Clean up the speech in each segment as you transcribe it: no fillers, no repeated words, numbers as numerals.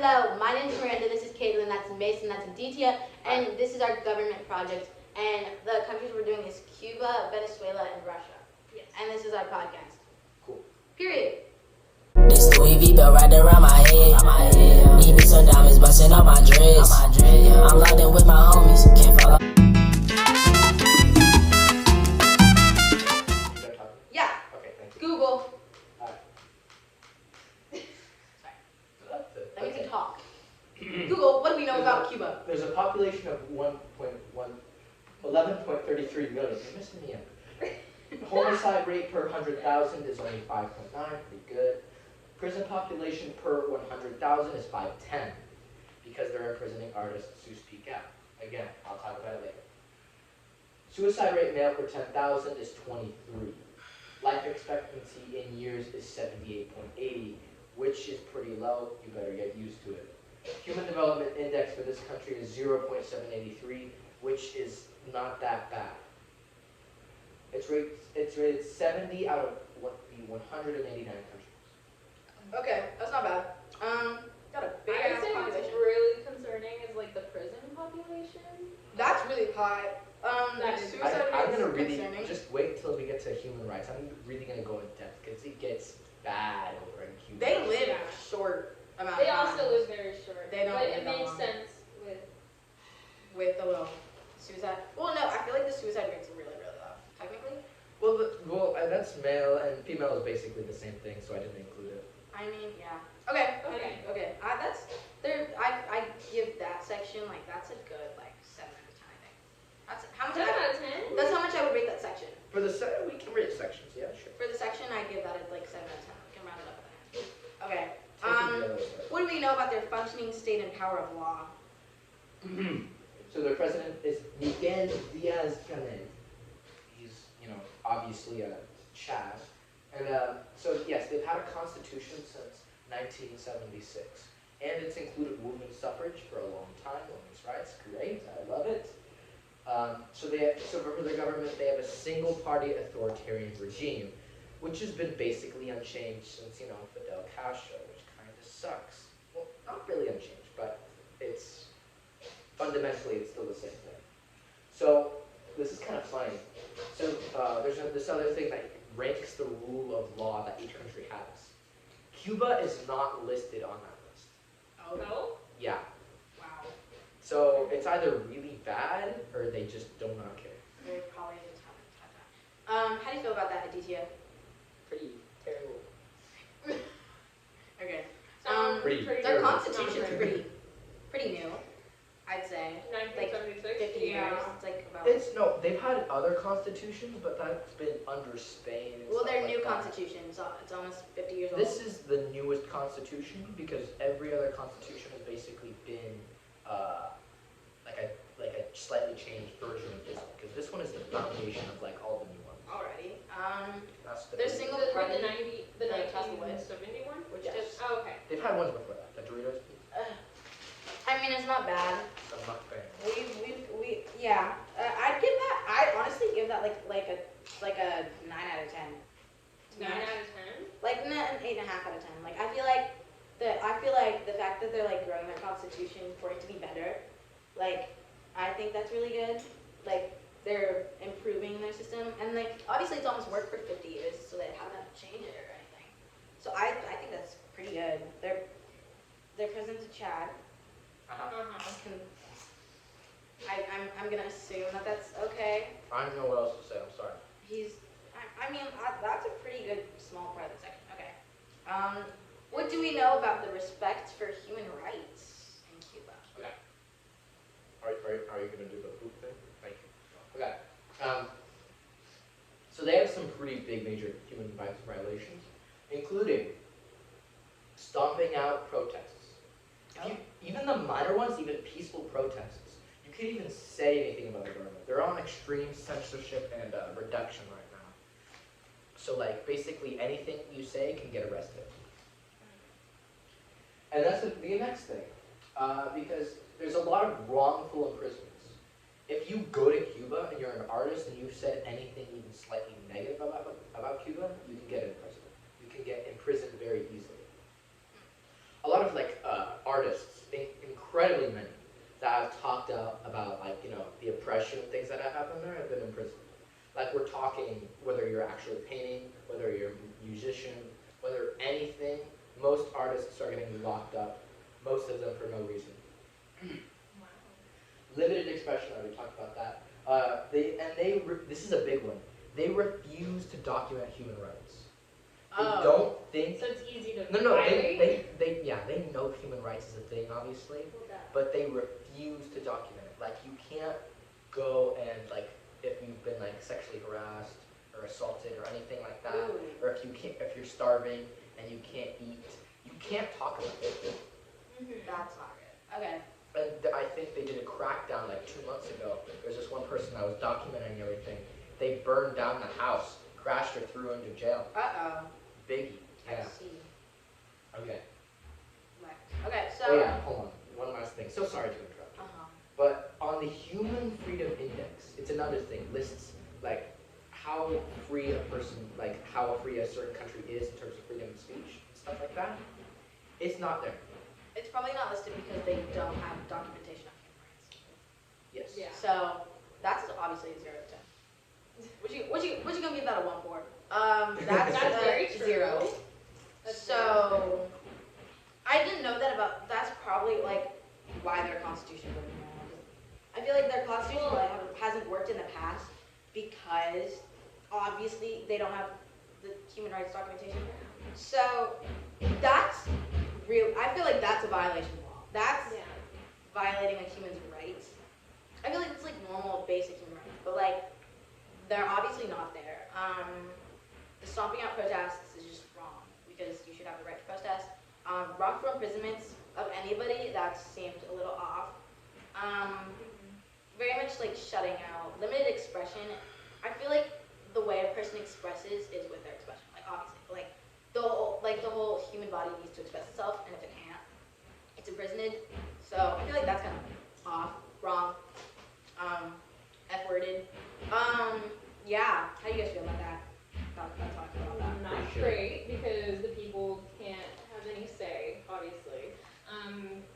hello, my name is Miranda, this is Caitlin, that's Mason, that's Aditya, and this is our government project. And the countries we're doing is Cuba, Venezuela, and Russia. Yes. And this is our podcast. Cool. Period. This Louis V belt wrapped around my head. Need me some diamonds busting off my dreads. I'm locked in with my homies, can't fall off. You start talking? Yeah, Okay, thank you. Google. Alright. Sorry, That's it. that means Okay. you talk. Google, what do we know about Cuba? There's a population of 11.33 million. You're missing me out. Homicide rate per 100,000 is only 5.9, pretty good. Prison population per 100,000 is 510, because they're imprisoning artists who speak out. Again, I'll talk about it later. Suicide rate male per 10,000 is 23. Life expectancy in years is 78.80, which is pretty low. You better get used to it. Human Development Index for this country is 0.783, which is not that bad. It's rated 70 out of the 189 countries. Okay, that's not bad. Got a big I would ass say what's population. really concerning is like the prison population. That's really high. That is- Suicide I'm rate gonna is really concerning. just wait till we get to human rights. I'm really gonna go in depth because it gets bad over in Cuba. They live Yeah. short amount They of time. also live very short. They don't but live it that makes long. sense with With the little suicide. Well, no, I feel like the suicide rate's really, really low. Technically. That's male and female is basically the same thing, so I didn't include it. I mean, yeah. Okay. Okay. Okay. That's there. I give that section like that's a good like 7 out of 10. I think. That's how much. 10 out of 10. That's how much I would rate that section. For the we can rate sections, yeah, sure. For the section, I give that like 7 out of 10. We can round it up with that. Okay. Take it the other way. What do we know about their functioning state and power of law? So their president is Miguel Diaz-Canel. He's, obviously a Chad. And so yes, they've had a constitution since 1976. And it's included women's suffrage for a long time, women's rights, great, I love it. So for their government, they have a single-party authoritarian regime, which has been basically unchanged since, Fidel Castro, which kind of sucks. Well, not really unchanged, but fundamentally it's still the same thing. So this is kind of funny. So there's this other thing that ranks the rule of law that each country has. Cuba is not listed on that list. Oh. No? Yeah. Wow. So it's either really bad or they just do not care. They probably just haven't. How do you feel about that, Aditya? Pretty terrible. Okay. Sounds Pretty Their terrible. constitution's pretty new, I'd say. 1976. 50 years. It's like about. They've had other constitutions, but that's been under Spain. And Well, stuff their like new that. constitution, so it's almost 50 years old. This is the newest constitution because every other constitution has basically been like a slightly changed version of this one. Because this one is the foundation of like all the new ones. Already. That's the Their big- single The party. 1971, which Yes. just okay. They've had ones before that. The Doritos, I mean, it's not bad. the mukbang. Yeah. I'd give that. I honestly give that like a 9 out of 10. 9 out of 10. Like an 8.5 out of 10. Like I feel like the fact that they're like growing their constitution for it to be better, like I think that's really good. Like they're improving their system, and like obviously it's almost worked for 50 years, so they haven't changed it or anything. So I think that's pretty good. Their president's a Chad. I'm gonna assume that that's okay. I don't know what else to say. I'm sorry. That's a pretty good small part of the section. Okay. What do we know about the respect for human rights in Cuba? Are you gonna do the poop thing? Thank you. Okay. So they have some pretty big major human rights violations, including stomping out protests. Even the minor ones, even peaceful protests. You can't even say anything about the government. They're on extreme censorship and reduction right now. So like basically anything you say can get arrested. And that's the next thing, because there's a lot of wrongful imprisonments. If you go to Cuba and you're an artist and you've said anything even slightly negative about Cuba, you can get imprisoned. You can get imprisoned very easily. A lot of artists prisoner and been in prison. Like we're talking whether you're actually painting, whether you're a musician, whether anything, most artists are getting locked up, most of them for no reason. Wow. Limited expression, I already talked about that. This is a big one. They refuse to document human rights. They don't think. So it's easy to No, violate? they know human rights is a thing, obviously, but they refuse to document it. Like, you can't go and, like, if you've been, like, sexually harassed or assaulted or anything like that, or if you're starving and you can't eat, you can't talk about it. That's not good. Okay. And I think they did a crackdown, like, 2 months ago. There's this one person that was documenting everything. They burned down the house, crashed her through into jail. Uh-oh. Biggie. I Yeah. see. Okay. Okay, so. Oh yeah, hold on. One last thing. So sorry to interrupt. Uh-huh. But on the Human Freedom Index, it's another thing. Lists like how free a person, like how free a certain country is in terms of freedom of speech, stuff like that. It's not there. It's probably not listed because they don't have documentation of human rights. Yes. Yeah. So that's obviously a 0 to 10. What you gonna give that a 1 for? That's very true. 0. That's So I didn't know that about. That's probably like why their constitution wouldn't know. I feel like their constitution hasn't worked in the past because obviously they don't have the human rights documentation. So that's real. I feel like that's a violation of law. That's Yeah. violating a human's rights. I feel like it's like normal, basic human rights, but like they're obviously not there. The stomping out protests is just wrong because you should have the right to protest. Wrongful imprisonments of anybody, that seemed a little off. Very much like shutting out, limited expression. I feel like the way a person expresses is with their expression. Like obviously, like the whole human body needs to express itself, and if it can't, it's imprisoned. So I feel like that's kind of off, wrong, F-worded. Yeah. How do you guys feel about that? Not talking about that. Not great because the people can't have any say, obviously,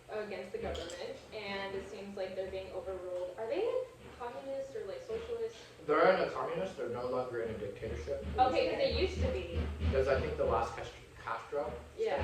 against the government, and it seems like they're being overruled. Are they communist or like socialist? They're in a communist. They're no longer in a dictatorship. Okay, because they used to be. Because I think the last Castro. Yeah.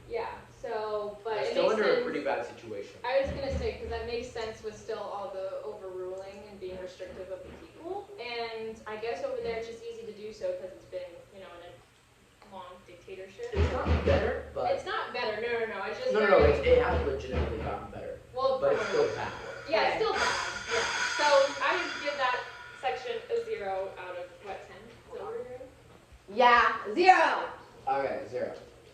Yeah. So, but They're it still makes under a sense. pretty bad situation. I was gonna say because that makes sense with still all the overruling and being restrictive of the people, and I guess over there it's just easy to do so because it's been, in a long dictatorship. It's not better, but It's not better. No. It's just no, it has legitimately gotten better, well, but it's still bad. yeah, it's still bad. Yeah. So I would give that section a 0 out of what 10? Is that what we're doing? Yeah, 0. Okay, 0.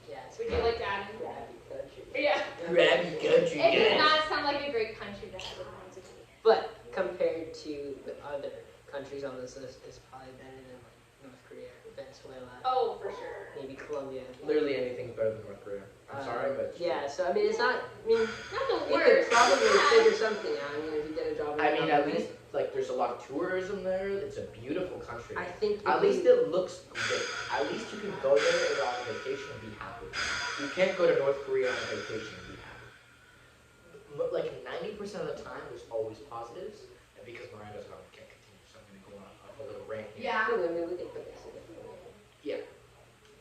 Yes. Would you like to add in? Crappy country. Yeah. Grabby country. It does not sound like a great country to have everyone's opinion. But compared to the other countries on this list, it's probably better than like North Korea, Venezuela, Oh, for sure. maybe Colombia. Literally anything's better than North Korea. I'm sorry, but Yeah, so I mean, it's not. I mean, Not the you worst. could probably Yeah. figure something out. I mean, if you get a job. in I the mean, at government, least like there's a lot of tourism there. It's a beautiful country. I think. At if least you- it looks great. At least you can go there and go on vacation and be happy. You can't go to North Korea on a vacation and be happy. Like 90% of the time, there's always positives. And because Miranda's gone, we can't continue, so I'm gonna go on a little rant here. Yeah. I mean, we can put this in a different way.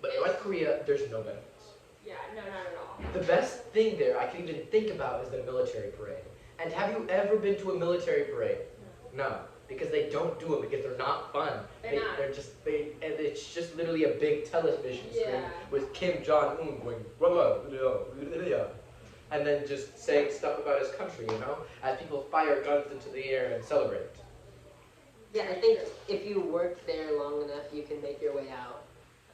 But North Korea, there's no benefits. Yeah, no, not at all. The best thing there I can even think about is the military parade. And have you ever been to a military parade? No, because they don't do it because they're not fun. They're not. And it's just literally a big television screen Yeah. with Kim Jong Un going, and then just saying stuff about his country, as people fire guns into the air and celebrate. Yeah, I think if you work there long enough, you can make your way out.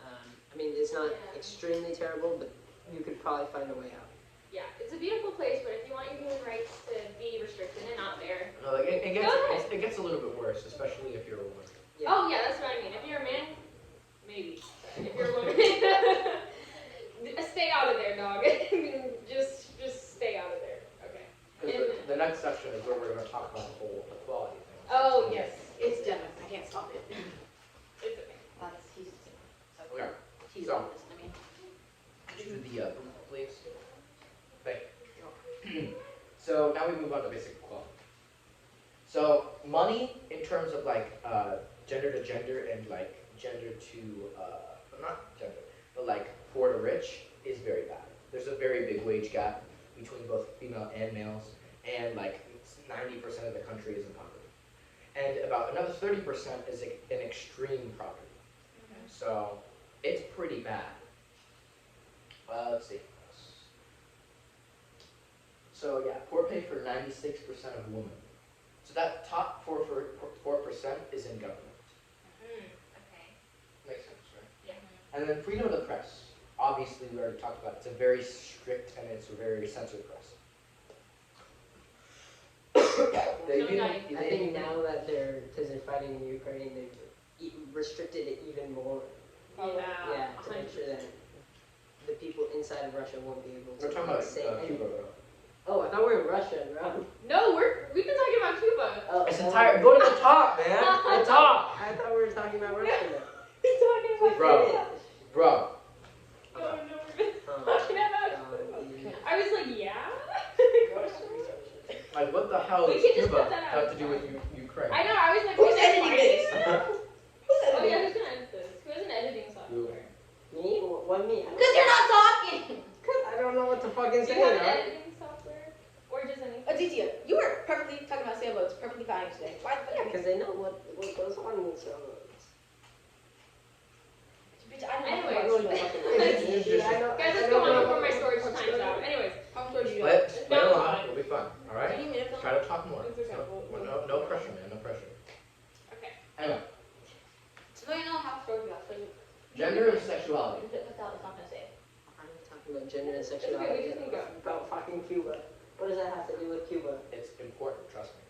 I mean, it's not Yeah. extremely terrible, but you could probably find a way out. Yeah, it's a beautiful place, but if you want your human rights to be restricted and not there. No, like it Go ahead. gets a little bit worse, especially if you're a woman. Yeah. Oh yeah, that's what I mean. If you're a man, maybe. But if you're a woman, stay out of there, dog. just stay out of there. Okay. Because the next section is where we're going to talk about the whole equality thing. Oh yes, It's done. I can't stop it. it's okay. Okay. He's So- on this, I mean. Could you do the booth, please? Thank you. So now we move on to basic equality. So money in terms of like gender to gender and like gender to not gender, but like poor to rich is very bad. There's a very big wage gap between both female and males, and like 90% of the country is in poverty, and about another 30% is in extreme poverty. So it's pretty bad. Let's see. So yeah, poor pay for 96% of women. So that top 4% is in government. Okay. Makes sense, right? Yeah. And then freedom of the press. Obviously, we already talked about it. It's a very strict and it's a very censored press. I think now that because they're fighting in Ukraine, they've restricted it even more. Yeah, to make sure that the people inside of Russia won't be able to We're talking about say Cuba, anything. bro. Oh, I thought we were in Russia, bro. No, we've been talking about Cuba. Oh, It's entire. Go to the top, man. The top, I thought we were talking about Russia. We're talking about Bro. Cuba. bro. No, we've been Oh, talking about God, Cuba. dude. I was like, yeah. Like, what the hell We does can just Cuba cut that have out. to do with Ukraine? I know. I was like, Who's who's editing this? fighting? Who's Oh yeah, editing? who's gonna edit this? Who has an editing software? Me? What me? Because you're not talking. I don't know what to fucking Do say you have an now. editing software? Or just anything? Aditya, you were perfectly talking about sailboats, perfectly fine today. Why the fuck? Yeah, because they know what goes on in sailboats. Bitch, I don't Anyway. know. Guys, let's go on before my storage time's out. Anyways, How much you Split No. along. It'll be fun. All Do right. you need me to film? Try to talk more. It's okay. No pressure, man. No pressure. okay. Anyway, So you know how stories got so you gender and sexuality. put this out, it's not gonna say. I'm talking about gender and okay, we sexuality. just need to go. About fucking Cuba. What does that have to do with Cuba? It's important. Trust me.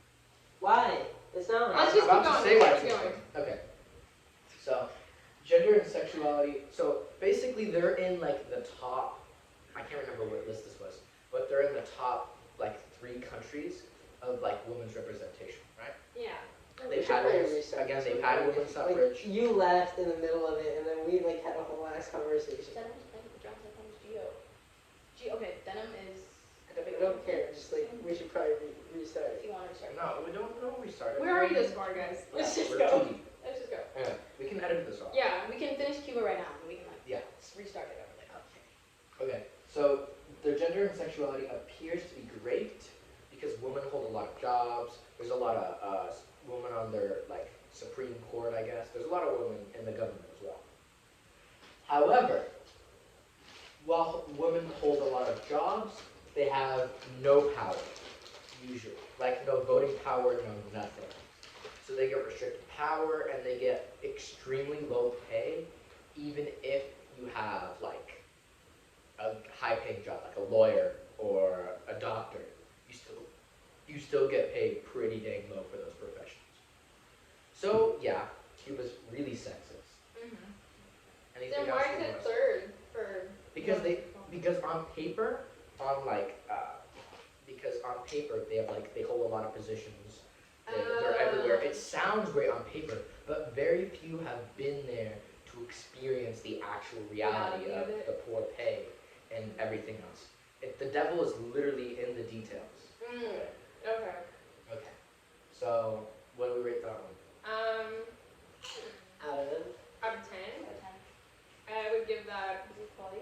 Why? It's not. Let's I'm just about keep to going. say why Let's it's keep going. important. Okay. So, gender and sexuality. So basically, they're in like the top. I can't remember what list this was, but they're in the top like 3 countries of like women's representation, right? Yeah. They've had they've had women's suffrage. Like, you laughed in the middle of it, and then we like had a whole ass conversation. Okay, denim is. I don't care. Just like we should probably restart If it. you want to restart. No, we don't restart it. We're already this far, guys. Let's just We're go. too deep. Let's just go. Yeah, we can edit this off. Yeah. We can finish Cuba right now, and we can like Yeah. restart it over there. Okay, so their gender and sexuality appears to be great because women hold a lot of jobs. There's a lot of women on their like Supreme Court, I guess. There's a lot of women in the government as well. However, while women hold a lot of jobs, they have no power, usually. Like no voting power, no nothing. So they get restricted power and they get extremely low pay, even if you have like a high-paying job, like a lawyer or a doctor. You still get paid pretty dang low for those professions. So yeah, Cuba's really sexist. Anything Then else why you is wanna it say? third for? Because on paper, they hold a lot of positions. They're everywhere. It sounds great on paper, but very few have been there to experience the actual reality Reality of of it. the poor pay and everything else. The devil is literally in the details. Okay. Okay. So what do we rate that one? Out of Out of 10, I would give that Quality.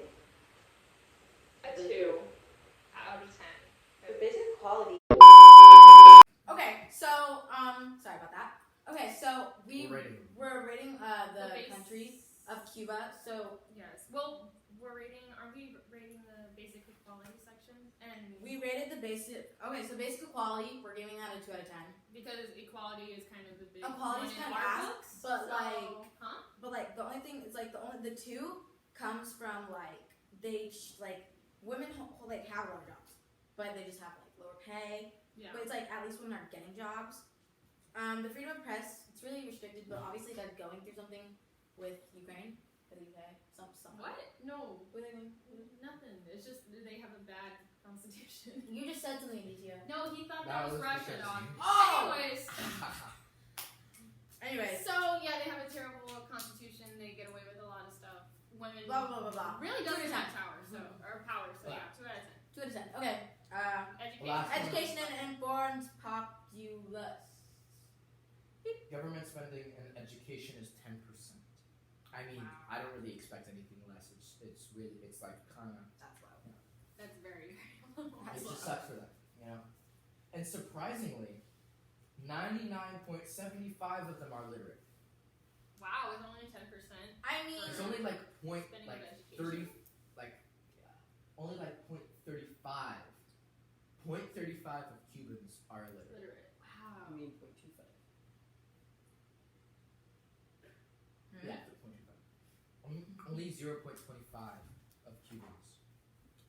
a 2 out of 10. The basic quality. Okay, so sorry about that. Okay, so we're rating the base- countries of Cuba. So Yes. Well, are we rating the basic equality section? And we rated the basic. Okay, so basic equality, we're giving that a 2 out of 10. because equality is kind of the big Equality's one in kinda our ass, books, but, so, like- huh? But like the only thing is like the 2 comes from like like women like have a lot of jobs, but they just have like lower pay. Yeah. But it's like at least women are getting jobs. The freedom of press, it's really restricted, but obviously they're going through something with Ukraine, or the UK, something. What? No, What are they doing? nothing. It's just that they have a bad constitution. You just said something, Aditya. No, he thought That that was was Russia, because dog. you- Oh! Anyways, Anyways, so yeah, they have a terrible constitution. They get away with a lot of stuff. Women blah blah blah blah. really 2 out doesn't of 10. have power, so or power. So yeah, 2 out of 10. 2 out of 10. Okay. Education. Last one. Education and informed populace. spending in education is 10%. I mean, Wow. I don't really expect anything less. It's really, it's like kind of, That's low. That's very, very low. it just sucks for them, you know? And surprisingly, 99.75 of them are literate. Wow, it's only 10%. I mean, It's only like point, Spending like on education. 30, like, only like 0.35. 0.35 of Cubans are illiterate. Literate. I Wow. mean, 0.25. Yeah, 0.25. Only 0.25 of Cubans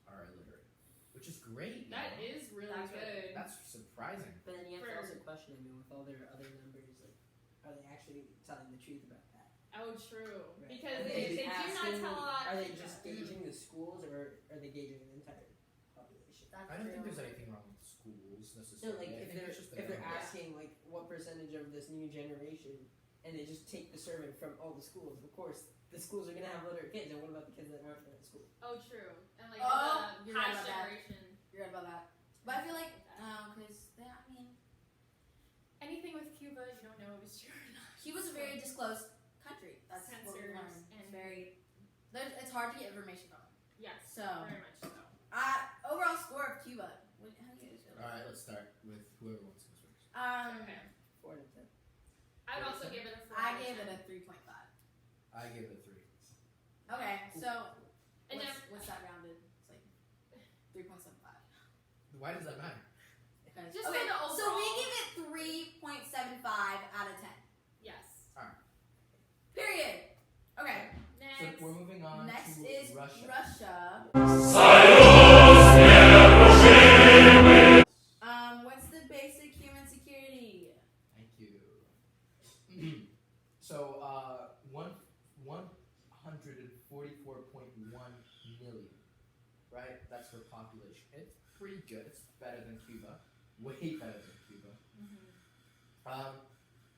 are illiterate, which is great. That you know? is really That's good. That's surprising. But then you have to For- also question, I mean, with all their other numbers, like, are they actually telling the truth about that? Oh, true. Right. Because Are they just do not asking- tell a lot. Are they just gauging the schools, or are they gauging the entire population? that's I don't think true. there's anything wrong with schools So, necessarily. like, I if think they're it's just the if they're numbers. asking like what percentage of this new generation, and they just take the survey from all the schools, of course the schools are gonna have literate kids, and what about the kids that aren't in school? Oh, true. And like Oh, the you're right past about that. generation. You're right about that. But I feel like, because I mean, Anything with Cuba, you don't know if it's true or not. Cuba's a very disclosed country. That's what we Censors learned. and- It's very, it's hard to get information from them. Yes. So, Very much so. overall score of Cuba. How do you guys feel? All right, let's start with whoever wants to go first. Okay. 4 out of 10. I would also give it a 4. I gave it a 3.5. I give it a 3. Okay, so And what's that rounded? It's like 3.75. Why does that matter? Okay. Just okay, for the so overall- we give it 3.75 out of 10. Yes. Period. Okay. Next. So we're moving on Next to is Russia. Russia. What's the basic human security? Thank you. So, 144.1 million, right? That's their population. It's pretty good. It's better than Cuba. Way better than Cuba.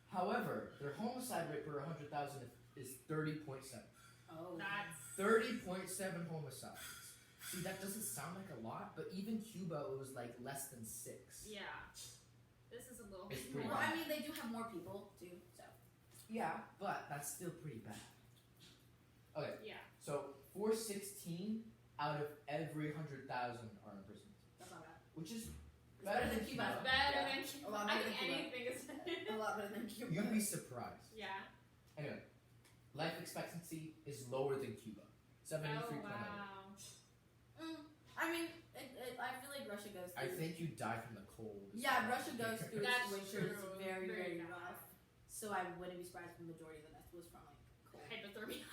However, their homicide rate per 100,000 is 30.7. Oh. That's 30.7 homicides. See, that doesn't sound like a lot, but even Cuba was like less than 6. yeah. This is a little It's bit pretty more. Well, I mean, they do have more people too, so. Yeah, but that's still pretty bad. Okay, Yeah. so 416 out of every 100,000 are in prison, That's not bad. which is It's better than Cuba. Cuba. Better Yeah. than A Cuba. lot I better think than Cuba. anything is better. A lot better than Cuba. You'd be surprised. Yeah. Anyway, life expectancy is lower than Cuba, 73.8. Oh wow. I mean, I feel like Russia goes through. I think you die from the cold. Yeah, Russia goes through That's its winters true. very, very bad. rough. So I wouldn't be surprised if the majority of the death was from like cold. Hypothermia.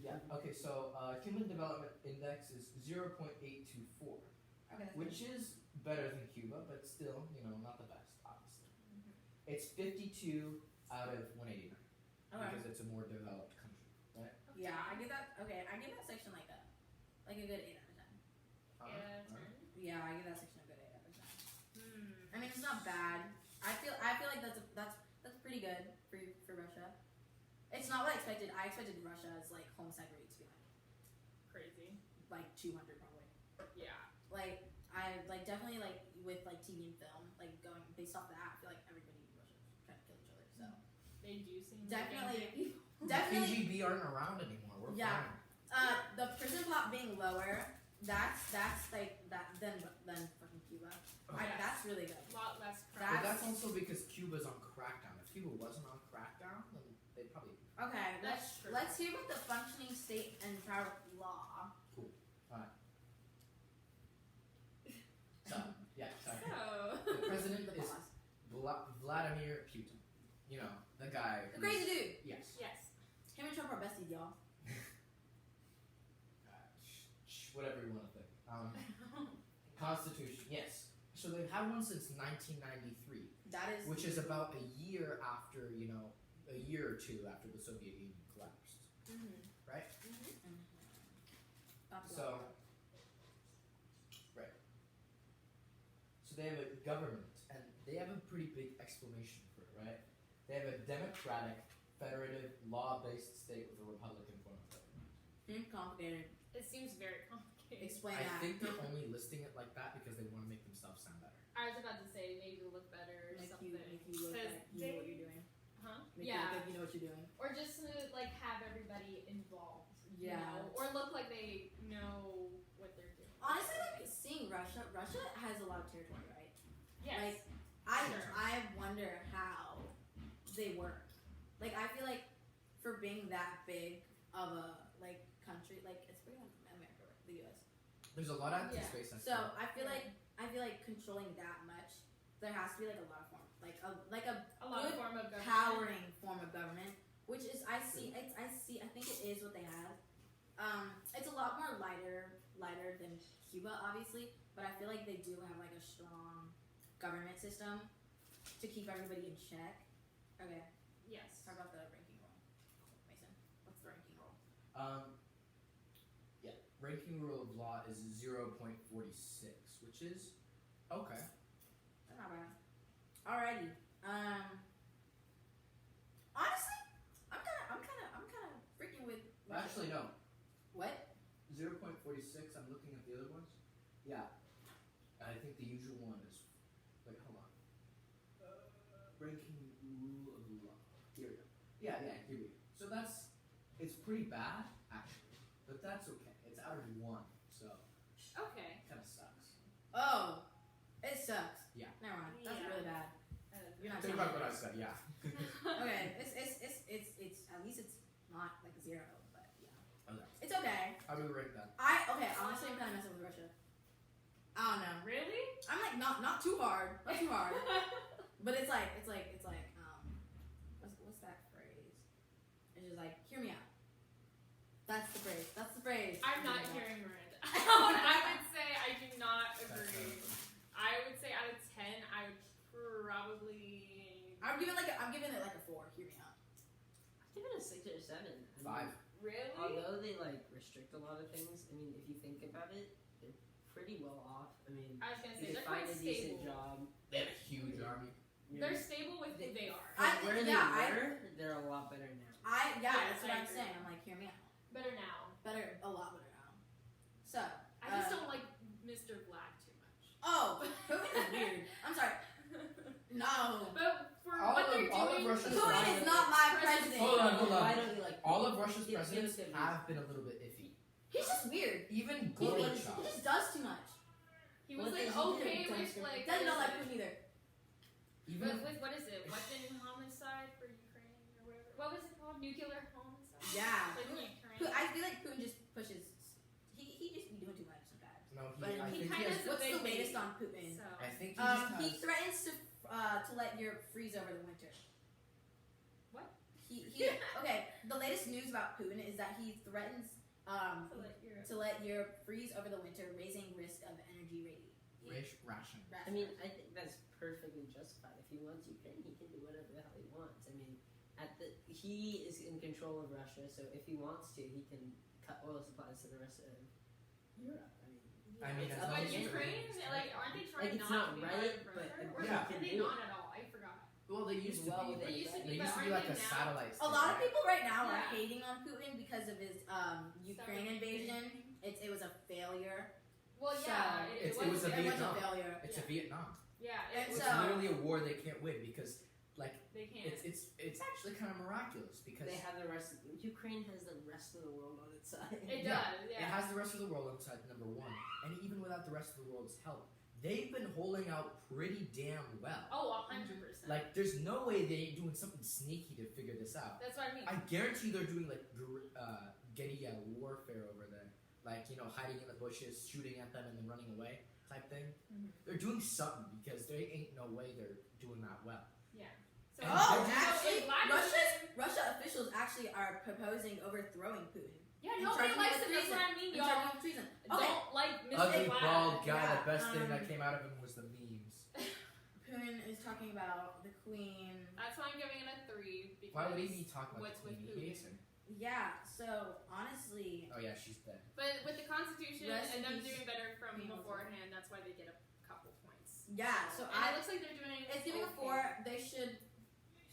Yeah. Okay, so human development index is 0.824, Okay, that's which is better than Cuba, but still, not the best, obviously. It's 52 out of 189 okay. because it's a more developed country, right? Yeah, I give that. Okay, I give that section like a good 8 out of 10. Yeah, Yeah, I give that section a good 8 out of 10. Hmm. I mean, it's not bad. I feel like that's pretty good for Russia. It's not what I expected. I expected Russia's like homicide rate to be Crazy. like 200 probably. Yeah. Like I definitely like with like TV and film like going based off that. I feel like everybody in Russia is trying to kill each other. So They do seem definitely, The definitely. KGB aren't around anymore. We're Yeah. fine. The prison pop being lower. That's like that than fucking Cuba. Yes. That's really good. a lot less But crap. that's also because Cuba's on crackdown. If Cuba wasn't on crackdown, then they'd probably. Okay, That's true. let's hear about the functioning state and power of law. So, yeah, sorry. So. The president The is boss. Vladimir Putin. The guy. The who's- crazy dude. Yes. Yes. Him and Trump are besties, y'all. Whatever you want to think. Constitution, yes. So they've had one since 1993, That is. which is about a year after, a year or two after the Soviet Union collapsed, right? So, right. So they have a government, and they have a pretty big explanation for it, right? They have a democratic, federative, law-based state with a Republican form of government. Complicated. It seems very complicated. Explain I that. think they're only listing it like that because they want to make themselves sound better. I was about to say maybe look better or Make something. you look Because like you know what you're doing. Huh? make Yeah. you look like you know what you're doing. Or just to like have everybody involved. You Yeah. know? Or look like they know what they're doing. Honestly, like seeing Russia has a lot of territory, right? Yes. Sure. I wonder how they work. Like I feel like for being that big of a like country, like it's bigger than America, right? The U.S. There's a lot of empty Yeah. space. Next So to it. I feel like controlling that much, there has to be like a lot of form, like a a lot of good form of government. powering form of government, which is I think it is what they have. It's a lot more lighter than Cuba, obviously, but I feel like they do have like a strong government system to keep everybody in check. Okay, Yes. talk about the ranking rule. Mason, what's the ranking rule? Yeah, ranking rule of law is 0.46, which is okay. That's not bad. Alrighty. Honestly, I'm kind of freaking with. Actually, no. What? 0.46. I'm looking at the other ones. Yeah, I think the usual one is. Wait, hold on. Ranking rule of law. Here we go. Yeah, here we go. So it's pretty bad actually, but that's okay. It's out of 1, so Okay. it kind of sucks. Oh, it sucks. Yeah. Never mind. That's Yeah. really bad. You're not Think saying about what I said. Yeah. Okay, it's at least it's not like a 0, but yeah. Okay. It's okay. How do we rank that? Honestly, I'm kind of messing with Russia. I don't know. Really? I'm like not too hard, but it's like what's that phrase? It's just like hear me out. That's the phrase. I'm not Hear me out. hearing Miranda. I would say I do not agree. I would say out of 10, I would probably. I'm giving it like a 4. Hear me out. I give it a 6 or 7. I mean, 5. Really? Although they like restrict a lot of things, I mean, if you think about it, they're pretty well off. I mean, I was gonna say they they're find quite a decent stable. job. They have a huge army. you They're know, stable with who they are. from where they I- were, they're a lot better now. That's Yes, what I I'm agree. saying. I'm like hear me out. Better now. Better, a lot better now. So I just don't like Mr. Black too much. Oh, Putin is weird. I'm sorry. No. But for All what of- they're all of doing, Russia's Putin is not my president. Hold on. Why don't you like All of Russia's Give us presidents a reason. have been a little bit iffy. He's just weird. Even He Gorbachev. just does too much. he was What like does he okay do? with like. Doesn't know what like is it? Putin either. Even With what is it? Weapon homicide for Ukraine or whatever. What was it called? Nuclear homicide. Yeah. Like Ukraine. I feel like Putin just pushes. He just be doing too much sometimes. no, But I he think kind he has. of- What's the big latest baby. on Putin? So. I think he just He has. threatens to let Europe freeze over the winter. What? He okay. The latest news about Putin is that he threatens to let Europe freeze over the winter, raising risk of energy Ration. I mean, I think that's perfectly justified. If he wants Ukraine, he can do whatever the hell he wants. I mean, he is in control of Russia, so if he wants to, he can cut oil supplies to the rest of Europe. I mean, It's as up long But as to you- Ukraine, like, aren't they trying Like, it's not not to be right, part of but Russia? it Or Yeah. did they not at all? I forgot. Well, they used to Well, be. they but used to They be, used but to be aren't like a they now? satellite. A state, lot of right? people right now are Yeah. hating on Putin because of his Ukraine invasion. It was a failure. Well, So, yeah, it was a It was a Vietnam. failure. It's a Vietnam. Yeah, And it was, It's so- literally a war they can't win because, like, they can't. it's actually kind of miraculous because They have the rest. Ukraine has the rest of the world on its side. It Yeah, does, it yeah. has the rest of the world inside number 1, and even without the rest of the world's help, they've been holding out pretty damn well. Oh, 100%. Like, there's no way they ain't doing something sneaky to figure this out. That's what I mean. I guarantee they're doing like guerrilla warfare over there, like hiding in the bushes, shooting at them, and then running away type thing. Mhm. They're doing something because there ain't no way they're doing that well. Yeah. So, And Oh, they're actually, if Vladimir- Russia officials actually are proposing overthrowing Putin. yeah, and nobody charging likes him him. with That's what I mean, And y'all. charging him with treason. Okay, Don't like Mr. Ugly Vlad. bald guy. Yeah, The best thing that um, came out of him was the memes. Putin is talking about the queen. That's why I'm giving it a 3. Because Why would he be talking about what's the with queen? He hates Putin? her. Yeah, so honestly, Oh yeah, she's dead. But with the Constitution Rest and them in peace, doing better from Queen Elizabeth. beforehand, that's why they get a couple points. yeah, so And it looks like they're doing. it's giving a okay. 4. They should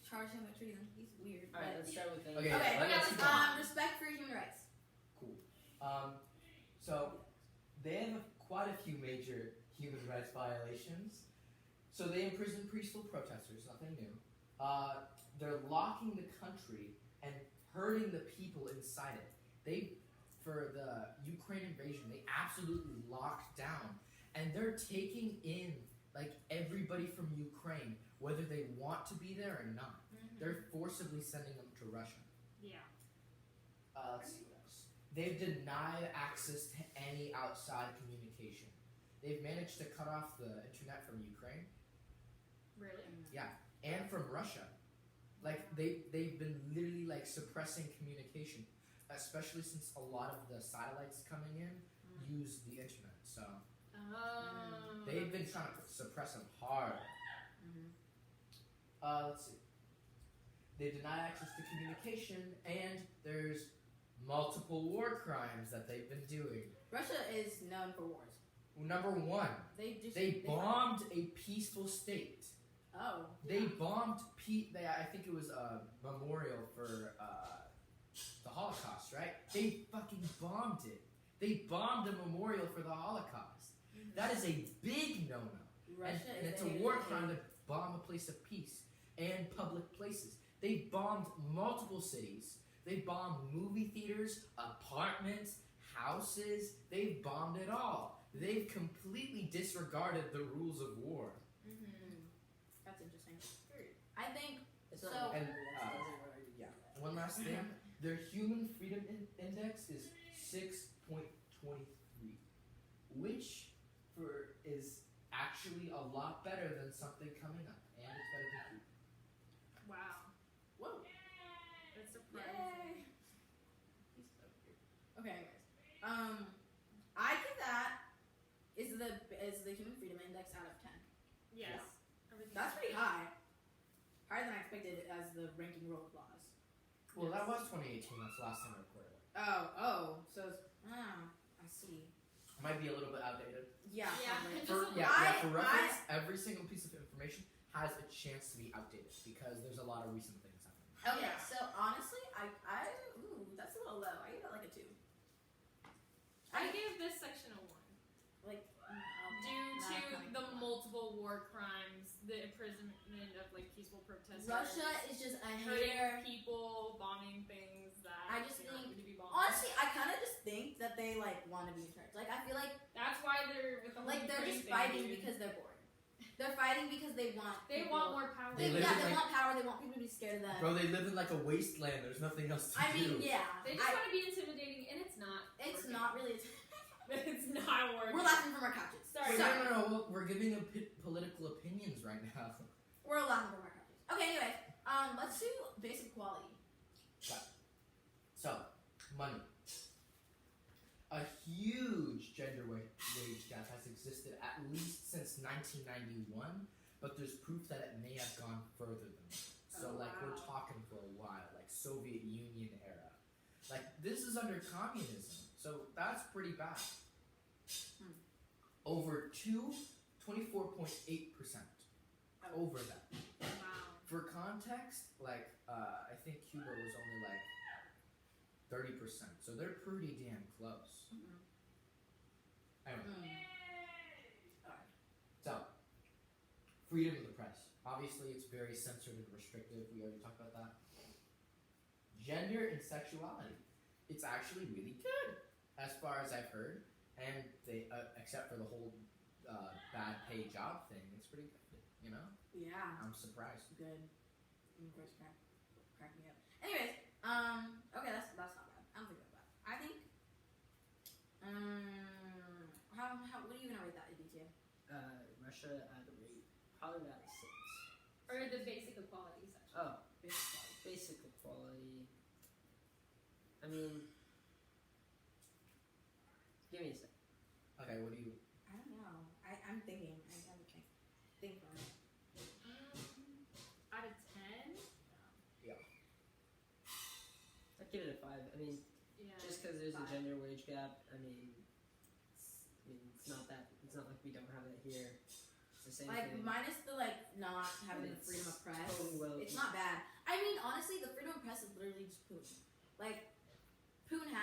charge him with treason. He's weird. All right, but- let's start with them. Okay, Okay, let's keep going. respect for human rights. Cool. So they have quite a few major human rights violations. So they imprison peaceful protesters, nothing new. They're locking the country and hurting the people inside it. For the Ukraine invasion, they absolutely locked down, and they're taking in like everybody from Ukraine, whether they want to be there or not. They're forcibly sending them to Russia. Yeah. Let's see what else. They've denied access to any outside communication. They've managed to cut off the internet from Ukraine Really? and from Russia. Like they've been literally like suppressing communication, especially since a lot of the satellites coming in use the internet. So Oh. they've been trying to suppress them hard. Let's see. They deny access to communication, and there's multiple war crimes that they've been doing. Russia is known for wars. Number one, they bombed a peaceful state. Oh. They bombed I think it was a memorial for the Holocaust, right? They fucking bombed it. They bombed a memorial for the Holocaust. That is a big no-no. Russia And is it's a war crime to bomb a place of peace and public places. They bombed multiple cities. They bombed movie theaters, apartments, houses. They bombed it all. They've completely disregarded the rules of war. That's interesting. I think It's so. not And one last thing. Their human freedom index is 6.23, which is actually a lot better than something coming up, and it's better than Cuba. Wow. Whoa. That's surprising. Yay. Okay, anyways. I think that is the human freedom index out of 10. Yes. Everything's That's pretty high. Higher than I expected as the ranking rule of laws. Well, that was 2018. That's the last time I recorded it. So it's, I see. Might be a little bit outdated. Yeah. Yeah. probably. For reference, every single piece of information has a chance to be outdated because there's a lot of recent things happening. Okay, Yeah. so honestly, that's a little low. I give that like a 2. I gave this section a 1. Like, Due not to coming the from multiple war crimes, the imprisonment of like peaceful protesters, Russia is just a hater. hurting people, bombing things that I just do not think- need to be bombed. Honestly, I kind of just think that they like want to be in charge. Like, I feel like That's why they're with the whole they're Ukraine just thing, fighting dude. because they're bored. They're fighting because they want. They people- want more power. They live in, they like- want power. They want people to be scared of them. Bro, they live in like a wasteland. There's nothing else to I do. mean, yeah. They just want to be intimidating, and it's not. It's working. not really. It's not working. We're laughing from our couches. Sorry. Wait, no. We're giving political opinions right now. We're laughing from our couches. Okay, anyway, let's do basic quality. So, money. A huge gender wage gap has existed at least since 1991, but there's proof that it may have gone further than that. So, Oh, we're wow. talking for a while, like Soviet Union era. Like, this is under communism, so that's pretty bad. Over 24.8%. Over that. Wow. For context, like, I think Cuba was only like 30%, so they're pretty damn close. Anyway, so, freedom of the press. Obviously, it's very censored and restrictive. We already talked about that. Gender and sexuality. It's actually really good, as far as I've heard. And they, except for the whole bad pay job thing, it's pretty good. You know, Yeah. I'm surprised. Good. Of course, crack me up. Anyways, okay, that's not bad. I don't think that's bad. I think, what are you gonna rate that, EBT? Russia at a rate probably about a 6. Or the basic equality section. Oh, basic equality. I mean, give me a sec. Okay, what do you? I don't know. I'm thinking. I have to think for a minute. Out of 10? I'd give it a 5. I mean, Yeah. just because there's a 5. gender wage gap, it's not like we don't have it here. It's the same Like, thing. minus the, like, not having the It's freedom of press, totally well- it's not bad. I mean, honestly, the freedom of press is literally just Putin. Like, Putin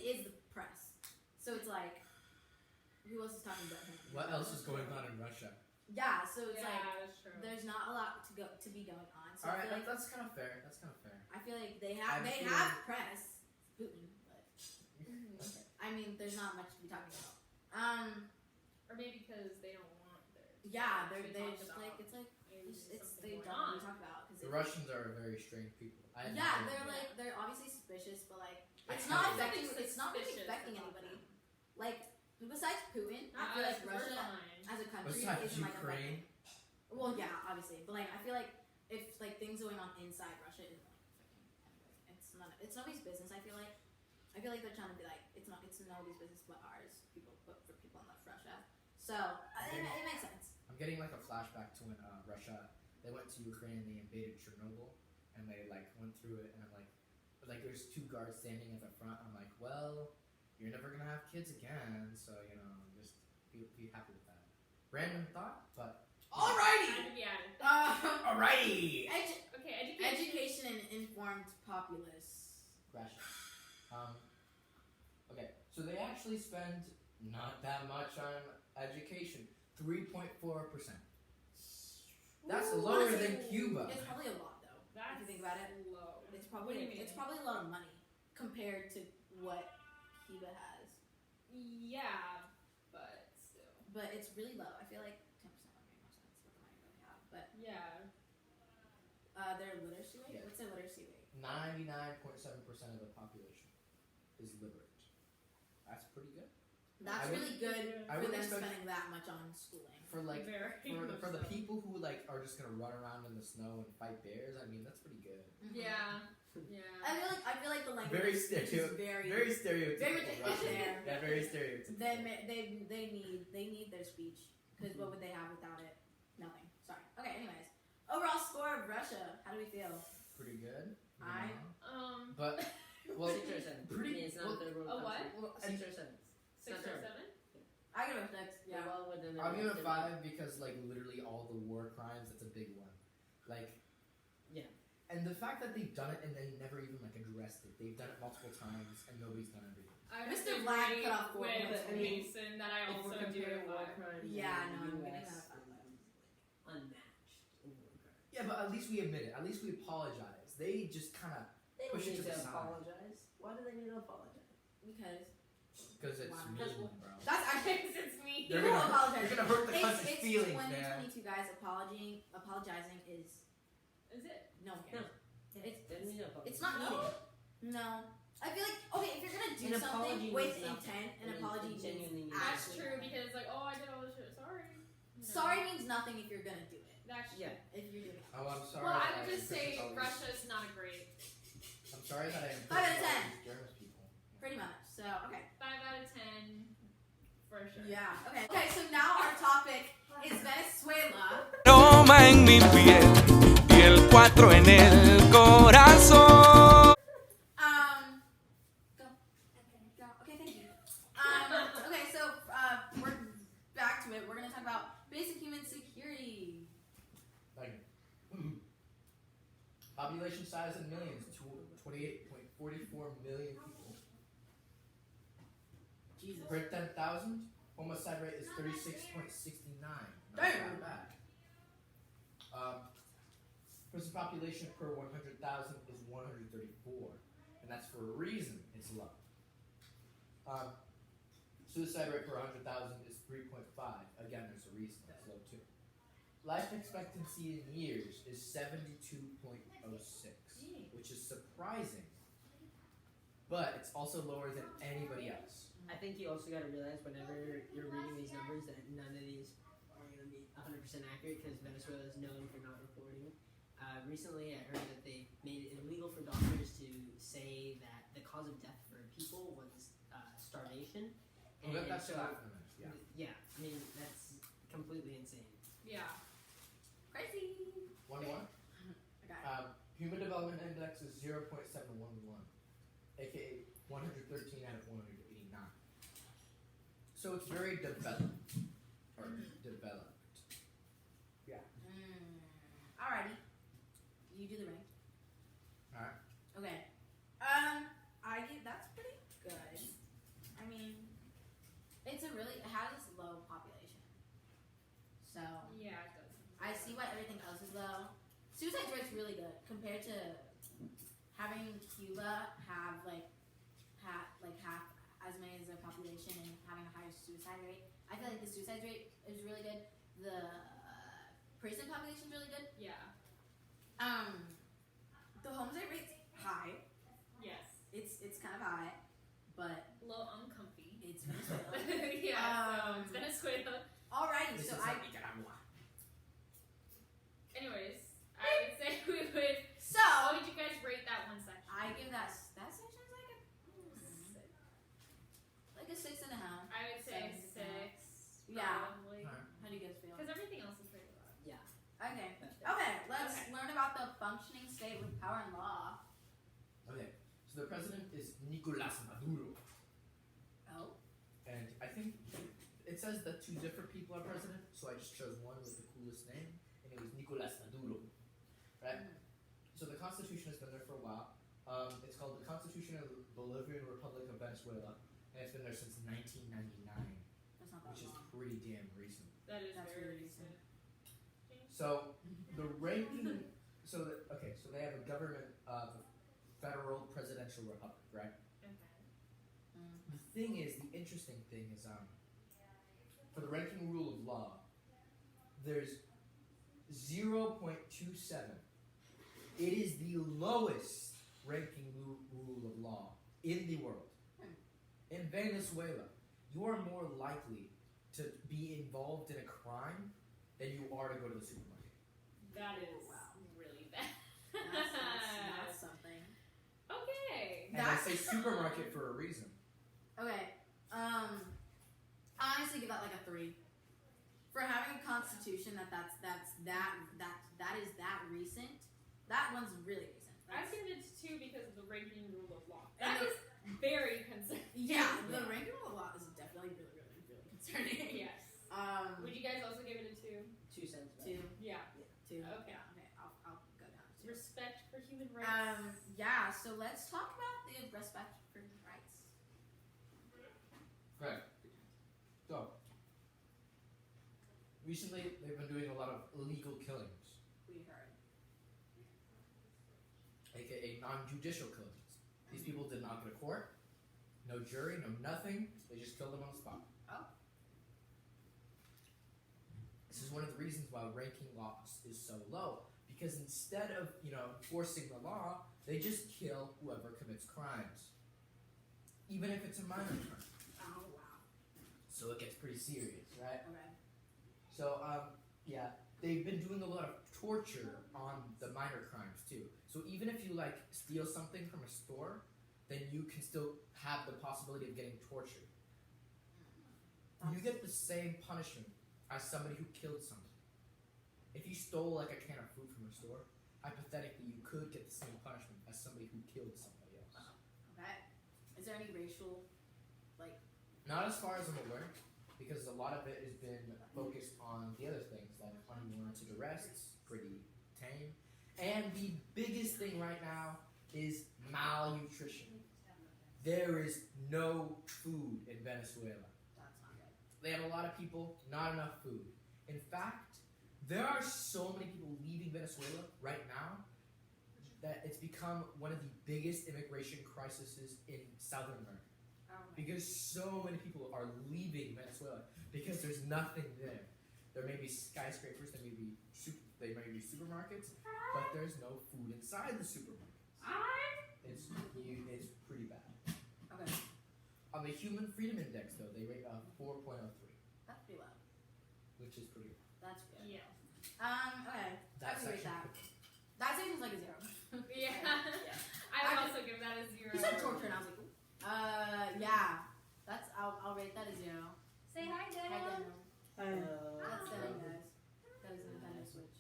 is the press. So it's like, who else is talking about him? What else is going on in Russia? Yeah, so it's like that's true. there's not a lot to be going on. So All I right, feel like that's kind of fair. That's kind of fair. I feel like they I have feel- press Putin, but I mean there's not much to be talking about. Or maybe because they don't want their. Yeah, to they're be talked just about. like it's like Maybe it's there's something they going don't want on. to talk about because The Russians are very strange people. I yeah haven't they're heard of like they're obviously suspicious, but like I it's not haven't- affecting it's not really Suspicious affecting about anybody. Like besides Putin, I Not feel us, like 'cause we're Russia fine. as a that. country Besides isn't like affecting. Ukraine, Well, yeah, obviously, but like I feel like if like things going on inside Russia isn't like affecting anybody. It's nobody's business. I feel like they're trying to be like it's nobody's business but ours. But for people in Russia, so it makes sense. I'm getting like a flashback to when Russia they went to Ukraine and they invaded Chernobyl and they like went through it and I'm like there's two guards standing at the front. I'm like, well, you're never gonna have kids again, so you know just be happy with that. Random thought, but Alrighty. Yeah. alrighty. Okay, Education and informed populace. Gracias. Okay, so they actually spend not that much on education, 3.4%. That's lower than Cuba. It's probably a lot though. That's if you think about it, low. it's What do you probably mean? a lot of money compared to what Cuba has. Yeah, but still. But it's really low. I feel like 10% would make more sense with the money that we have. But Yeah. their literacy rate. Yeah. What's their literacy rate? 99.7% of the population is literate. That's pretty good. That's I would- really good I for would them expect- spending that much on schooling. For like Very for the much so. people who like are just gonna run around in the snow and fight bears, I mean that's pretty good. Mhm. Yeah. Yeah. I feel like the language Very is very Very stereotypical Very Russian. there. Yeah, very stereotypical. they need their speech because what would they have without it? Nothing. Sorry. Okay. Anyways, overall score of Russia. How do we feel? Pretty good. you I- know. But well, 6 or 7. pretty- I mean, it's not well- the world A what? country. well, 6 or 7. 6 Not or terrible. 7? I give it a 6. Yeah. Yeah. Well within the I'll give it a relative- 5 because like literally all the war crimes, that's a big one. Like Yeah. and the fact that they've done it and they never even like addressed it. They've done it multiple times and nobody's done everything. I Mr. would Vlad agree cut off 4 with points. I mean, Mason that I If also we're do comparing war five. crimes Yeah, in no, the I'm getting US, that a 5. unmatched in war crimes. Yeah, but at least we admit it. At least we apologize. They just kind of They Push don't it need to to the side. apologize. Why do they need to apologize? Because because it's Wow. mean, bro. that's actually Because it's me. They're people gonna- apologize. You're gonna hurt the country's It's feelings, man. 2022 guys. Apologizing is Is it? no one cares. It's They don't need to apologize. it's not needed. No. I feel like okay if you're gonna do An something apology with means nothing. intent, an It apology genuinely means means That's actually true nothing. because like, oh, I did all this shit. Sorry. You know. Sorry means nothing if you're gonna do it. That's true. Yeah. If you're doing it. Oh, I'm sorry. Well, that I would just say imprisoned all these- Russia's not a great. I'm sorry that I Five imprisoned out of all 10. these German people. Pretty much. So okay. 5 out of 10 for sure. Yeah. Okay. Okay. So now our topic is Venezuela. Aroma en mi piel y el 4 en el corazón. Go. Okay. Thank you. Okay. So we're back to it. We're gonna talk about basic human security. Like, population size in millions, 28.44 million people. Jesus. Per 10,000, homicide rate is 36.69. Not Damn. that bad. Prison population per 100,000 is 134, and that's for a reason. It's low. Suicide rate per 100,000 is 3.5. Again, there's a reason. That's low too. Life expectancy in years is 72.06, which is surprising, but it's also lower than anybody else. I think you also got to realize whenever you're reading these numbers that none of these are going to be 100% accurate because Venezuela is known for not reporting. Recently, I heard that they made it illegal for doctors to say that the cause of death for people was starvation. Well, that's so, happening. Yeah. yeah, I mean, that's completely insane. Yeah. Crazy. 1-1. Okay. Human Development Index is 0.711, aka 113 out of 189. So it's very developed. Or developed. Alrighty. You do the rank. Alright. Okay. I get that's pretty good. I mean, it has a low population. So though. Suicide rate's really good compared to having Cuba have half as many as their population and having a higher suicide rate. I feel like the suicide rate is really good. The prison population's really good. Yeah. The homicide rate's high. Yes. It's kind of high, but A little uncomfy. it's Venezuela. Yeah. So it's Venezuela. Alrighty, This so is I like Nicaragua. Anyways, I would say we would. so How would you guys rate that one section? I give that section's like a 6.5. I would say 7.5. 6. Yeah. Probably. Alright. How do you guys feel? Because everything else is pretty low. Yeah. Okay. Okay, let's learn about the functioning state with power and law. Okay, so the president is Nicolas Maduro. Oh. And I think it says that 2 different people are president, so I just chose one with the coolest name, and it was Nicolas Maduro. Right? So the Constitution has been there for a while. It's called the Constitution of the Bolivarian Republic of Venezuela, and it's been there since 1999, That's not that which is long. pretty damn recent. That is That's very really recent. So the ranking, so they have a government of federal presidential republic, right? Okay. The thing is, the interesting thing is, for the ranking rule of law, there's 0.27. It is the lowest ranking rule of law in the world. In Venezuela, you are more likely to be involved in a crime than you are to go to the supermarket. That is Wow. really bad. That's something. Okay. And I say supermarket for a reason. Okay. I honestly give that like a 3. For having a constitution that is that recent. That one's really recent. I've given it 2 because of the ranking rule of law. And That is very concerning. Yeah, the ranking rule of law is definitely really concerning. Yes. Would you guys also give it a 2? 2 cents. 2. Yeah. 2. Okay. Yeah, okay, I'll go down to 2. Respect for human rights. Yeah, so let's talk about the respect for human rights. Right. So, recently they've been doing a lot of illegal killings, We heard. aka non-judicial killings. These people did not go to court, no jury, no nothing. They just killed them on the spot. Oh. This is one of the reasons why ranking laws is so low. Because instead of, enforcing the law, they just kill whoever commits crimes. Even if it's a minor crime. Oh, wow. So it gets pretty serious, right? Okay. So, they've been doing a lot of torture on the minor crimes too. So even if you steal something from a store, then you can still have the possibility of getting tortured. You get the same punishment as somebody who killed somebody. If you stole a can of fruit from a store, hypothetically you could get the same punishment as somebody who killed somebody else. Okay. Is there any racial, Not as far as I'm aware, because a lot of it has been focused on the other things, like unwarranted arrests, pretty tame. And the biggest thing right now is malnutrition. There is no food in Venezuela. that's not good. They have a lot of people, not enough food. In fact, there are so many people leaving Venezuela right now that it's become one of the biggest immigration crises in Southern America. Oh my Because so many people are leaving Venezuela because there's nothing there. There may be skyscrapers, there may be supermarkets, but there's no food inside the supermarkets. It's pretty bad. Okay. On the Human Freedom Index, though, they rate 4.03, That's pretty low. which is pretty good. That's good. Yeah. Okay. That I agree with section. that. That section's like a 0. Yeah. I would also give that a 0. You said torture and I was like, yeah. I'll rate that a 0. Say hi, Hi, Daniel. Daniel. That's Daniel, guys. That is a Nintendo Switch.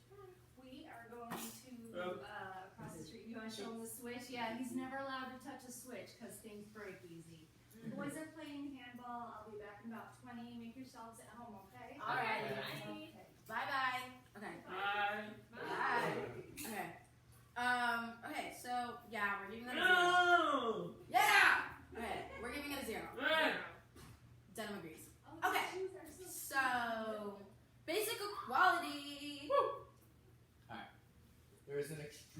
We are going to across the street. You want to show him the Switch? Yeah, he's never allowed to touch a Switch because things break easy. The boys are playing handball. I'll be back in about 20. Make yourselves at home, okay? Alright. Bye. Okay. Bye-bye. Okay. Bye. Bye. Okay. Okay, so, yeah, we're giving that a 0. No! Yeah! Okay, we're giving it a 0. Bye. Denim agrees. Oh, Okay. shoes are so So, basic equality. Alright,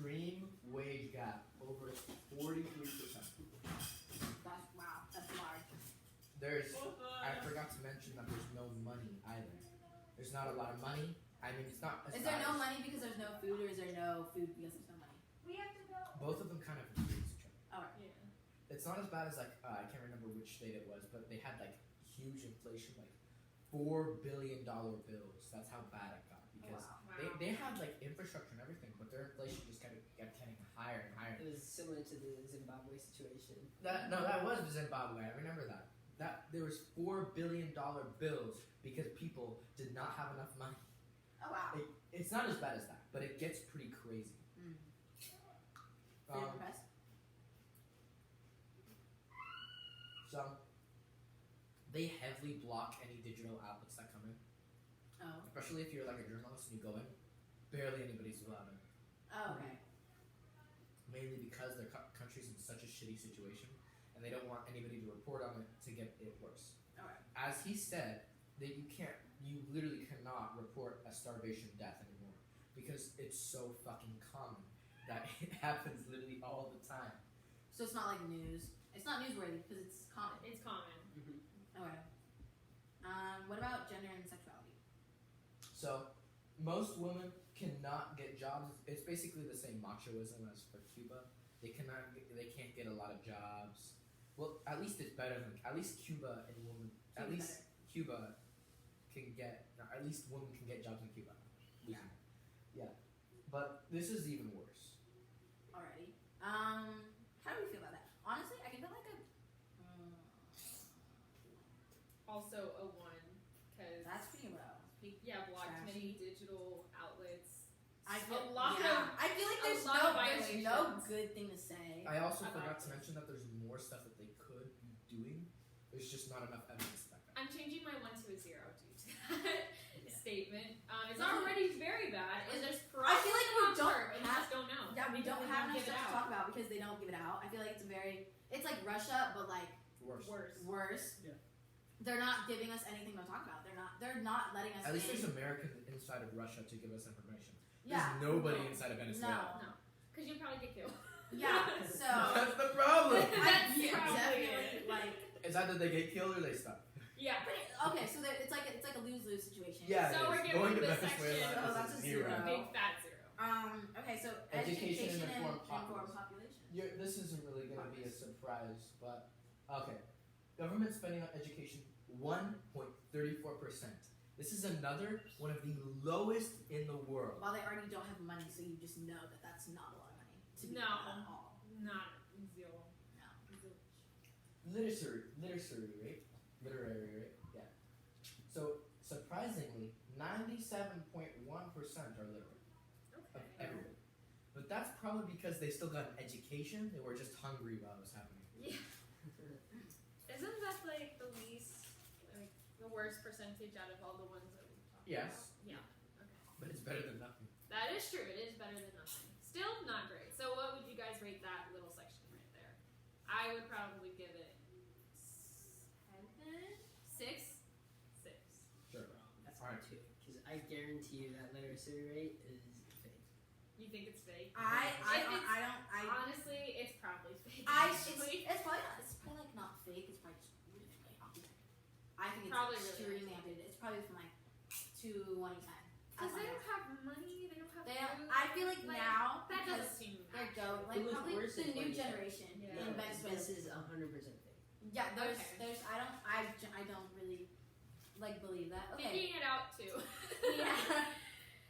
extreme wage gap over 43%. That's large. I forgot to mention that there's no money either. There's not a lot of money. I mean, it's not. Is there no money because there's no food, or is there no food because there's no money? We have to go. Both of them kind of influence each other. Alright. Yeah. It's not as bad as like I can't remember which state it was, but they had like huge inflation, like $4 billion bills. That's how bad it got because they had like infrastructure and everything, but their inflation just kept getting higher and higher. It was similar to the Zimbabwe situation. That was Zimbabwe. I remember that. That there was $4 billion bills because people did not have enough money. Oh wow. It's not as bad as that, but it gets pretty crazy. Freedom of press? So they heavily block any digital outlets that come in. Oh. Especially if you're like a journalist and you go in, barely anybody's allowed in. Oh, okay. Mainly because their country's in such a shitty situation, and they don't want anybody to report on it to get it worse. Alright. As he said, that you literally cannot report a starvation death anymore because it's so fucking common that it happens literally all the time. So it's not like news. It's not newsworthy because it's common. It's common. Okay. What about gender and sexuality? So most women cannot get jobs. It's basically the same machoism as for Cuba. They can't get a lot of jobs. Well, at least it's better than Cuba and women. At least Cuba can get. At least women can get jobs in Cuba. Yeah. Yeah. But this is even worse. Alrighty. How do we feel about that? Honestly, I can feel like Also a 1, because that's pretty low. yeah, blocked Trashy. many digital outlets. I feel a lot yeah. of I feel like a there's lot of there's no violations. good thing to say. I also About forgot to it. mention that there's more stuff that they could be doing. There's just not enough evidence to back that. I'm changing my 1 to a 0 due to that statement. It's already very bad, and there's probably I feel like we don't and we have- just don't know. Yeah, we don't Because have enough give it stuff to out. talk about because they don't give it out. I feel like it's like Russia, but like Worse. worse. Yeah. They're not giving us anything to talk about. They're not letting us At least in. there's Americans inside of Russia to give us information. Yeah. There's nobody inside of Venezuela. No, because you'd probably get killed. Yeah. So That's the problem. That's yeah, probably definitely like It's either they get killed or they stop. Yeah. okay. So it's like a lose-lose situation. Yeah, So it we're is. giving Going to this Venezuela section- Oh, is that's a a zero. zero. Big fat 0. Okay. So Education and and informed informed population. population. This isn't really going to be a surprise, but okay. Government spending on education 1.34%. This is another one of the lowest in the world. Well, they already don't have money, so you just know that that's not a lot of money to be No. at all. Not 0. No. Literary rate, yeah. So surprisingly, 97.1% are literate of Okay. everyone. But that's probably because they still got an education. They were just hungry while it was happening. Yeah. Isn't that like the least, like the worst percentage out of all the ones that we've talked Yes. about? Yeah. Okay. But it's better than nothing. That is true. It is better than nothing. Still not great. So what would you guys rate that little section right there? I would probably give it 7, 6, 6. Sure. That's Alright. too, because I guarantee you that literacy rate is fake. You think it's fake? I Honestly, it's probably fake. it's actually. probably not. It's probably like not fake. It's probably just really outdated. I think it's Probably really extremely outdated. It's probably from like 2010. Because they don't have money. They don't have. They food. don't, I feel like now that because doesn't seem. they're going It like was probably worse the in new 2010. generation Yeah. in Venezuela. This is 100% fake. Yeah, there's Okay. I don't really like believe that. Okay. Figuring it out too. Yeah.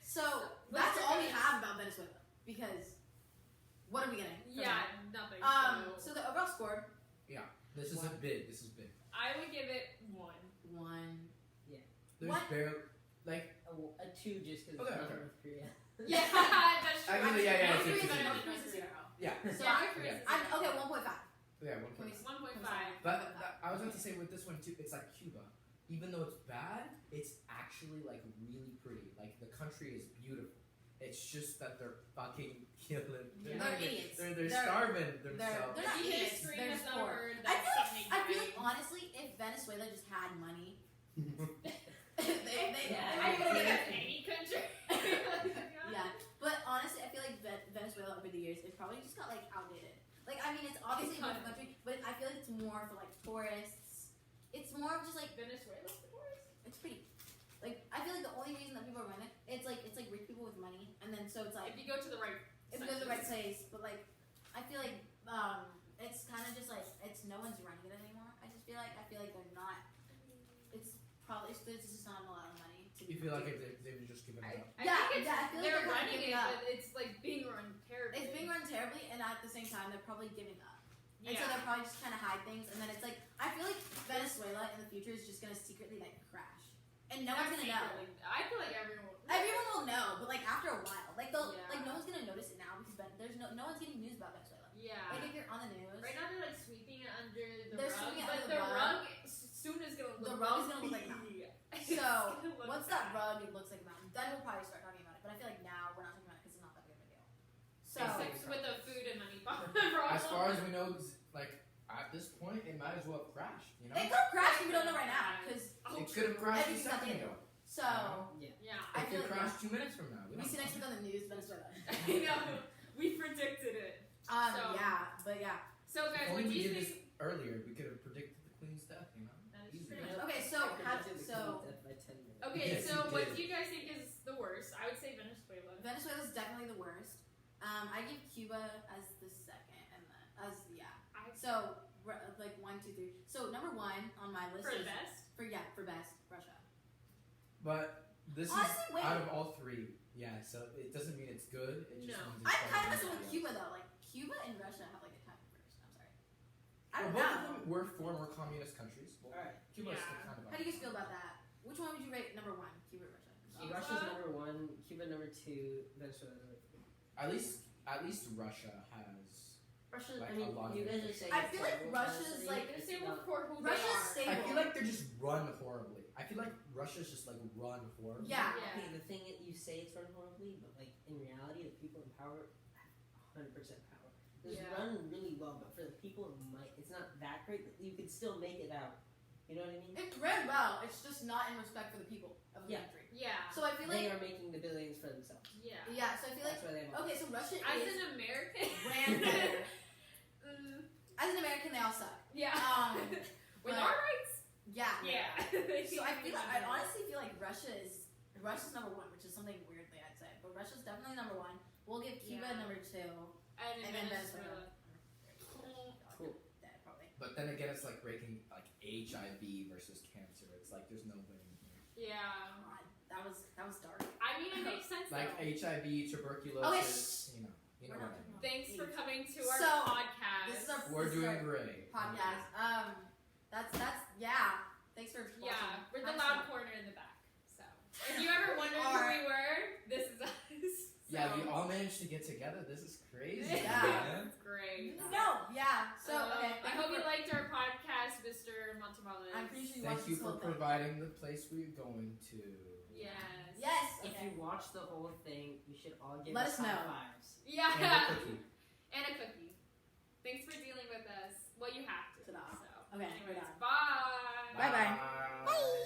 So what's that's your all we biggest- have about Venezuela because what are we getting? from Yeah, nothing. that? So the overall score This is big. This is big. I would give it 1. 1. There's What? barely like A 2 just because Okay, it's not okay. North Korea. Yeah, that's true. Actually, yeah, North it's Korea's a better. zero. North Korea's a 0. yeah. So Yeah, I'm, North Korea's a I'm zero. okay. 1.5. Yeah, 1.5. 1.5. But I was going to say with this one too, it's like Cuba. Even though it's bad, it's actually like really pretty. Like the country is beautiful. It's just that they're fucking killing. Yeah. They're idiots. They're starving themselves. They're not The idiots. extreme They're is just not a poor. word. I That's feel something like right. honestly, if Venezuela just had money, they I'm gonna give it any country. yeah. But honestly, I feel like Venezuela feel like if they were just giving it up? I Yeah, think it's, yeah, I feel like they're they're kinda running giving it, up. but it's like being run terribly. It's being run terribly, and at the same time, they're probably giving up. And so Yeah. they're probably just trying to hide things, and then it's like, I feel like Venezuela in the future is just gonna secretly like crash. And no one's gonna know. I feel like everyone will. Everyone will know, but like after a while. Like they'll Yeah. like no one's gonna notice it now because there's no one's getting news about Venezuela. Yeah. Like if you're on the news, Right now they're like sweeping it under the They're rug, sweeping it but under the the rug soon is gonna look The rug is gonna look like a mountain. It's so gonna look once bad. that rug it looks like a mountain, then we'll probably start talking about it. But I feel like now we're not talking about it because it's not that big of a deal. So Except with the food and money problem. As far as we know, like at this point, it might as well have crashed. You know, it could crash, but we don't know right now because it could have crashed a everything's second nothing. ago. So You know? Yeah. I It feel could like crash 2 minutes from now. we don't see know. next week on the news Venezuela. I know. We predicted it. So- Yeah, but yeah. So If guys, only what do we you did think? this earlier, we could have predicted the Queen's death. You know, That is Easy. true. Okay, so I how predicted the so Queen's death by 10 minutes. Okay, Yes, so you what did. do you guys think is the worst? I would say Venezuela. Venezuela's definitely the worst. I give Cuba as the second, and then as So like 1, 2, 3. So number 1 on my list For is best? for best Russia. But this Honestly, is wait. out of all three. Yeah, so it doesn't mean it's good. It just No. means it's I kind of better mess than with the Cuba though. Like Cuba and Russia have like a tie first. I'm sorry. I Well, don't both of know. them were former communist countries. Well, Alright. Cuba's Yeah. kind of. How do you guys feel about that? Which one would you rate number 1? Cuba or Russia? Cuba? Russia's number 1, Cuba number 2, Venezuela number 3. At least Russia has. Russia. Like, I a mean, lot of You guys it. are saying I it's feel like terrible, Russia's, honestly. like- They It's say not- for who Russia's they are. stable. I feel like they're just run horribly. I feel like Russia's just like run horribly. Yeah. Okay, the thing is, you say it's run horribly, but like in reality, the people in power have 100% power. It's Yeah. run really well, but for the people it might, it's not that great. But you could still make it out. You know what I mean? It's ran well. It's just not in respect for the people of the Yeah. country. Yeah. So I feel They like are making the billions for themselves. Yeah. yeah. So I feel That's like why they have. okay. So Russia As is an American. ran better. Mm, As an American, they all suck. yeah. Um, With but- our rights? Yeah. Yeah. So I honestly feel like Russia's number 1, which is something weirdly I'd say, but Russia's definitely number 1. We'll give Cuba Yeah. number 2, And and then Venezuela. Cool. Dead probably. But then again, it's like breaking like HIV versus cancer. It's like there's no winning here. Yeah. God, that was dark. I mean, it makes sense Like though. HIV, tuberculosis. You know We're what not I mean. talking about Thanks for AIDS. coming to our So, podcast. This is our We're this is doing our great. podcast. That's yeah. Thanks for watching. Yeah, we're the I'm loud sorry. corner in the back. So, if you ever wondered who we were, this is us. Yeah, So- we all managed to get together. This is crazy. Yeah. man. That's great. No, yeah. So okay. I hope you liked our podcast, Mr. Montemales. I'm pretty sure you Thank watched you this for whole thing. providing the place we're going to. Yes. Yes. If Okay. you watch the whole thing, you should all give Let us us know. high fives. Yeah. And a cookie. And a cookie. Thanks for dealing with us. Well, you have to. Ta-da. So. Okay, Anyways, we're done. bye. Bye-bye. Bye.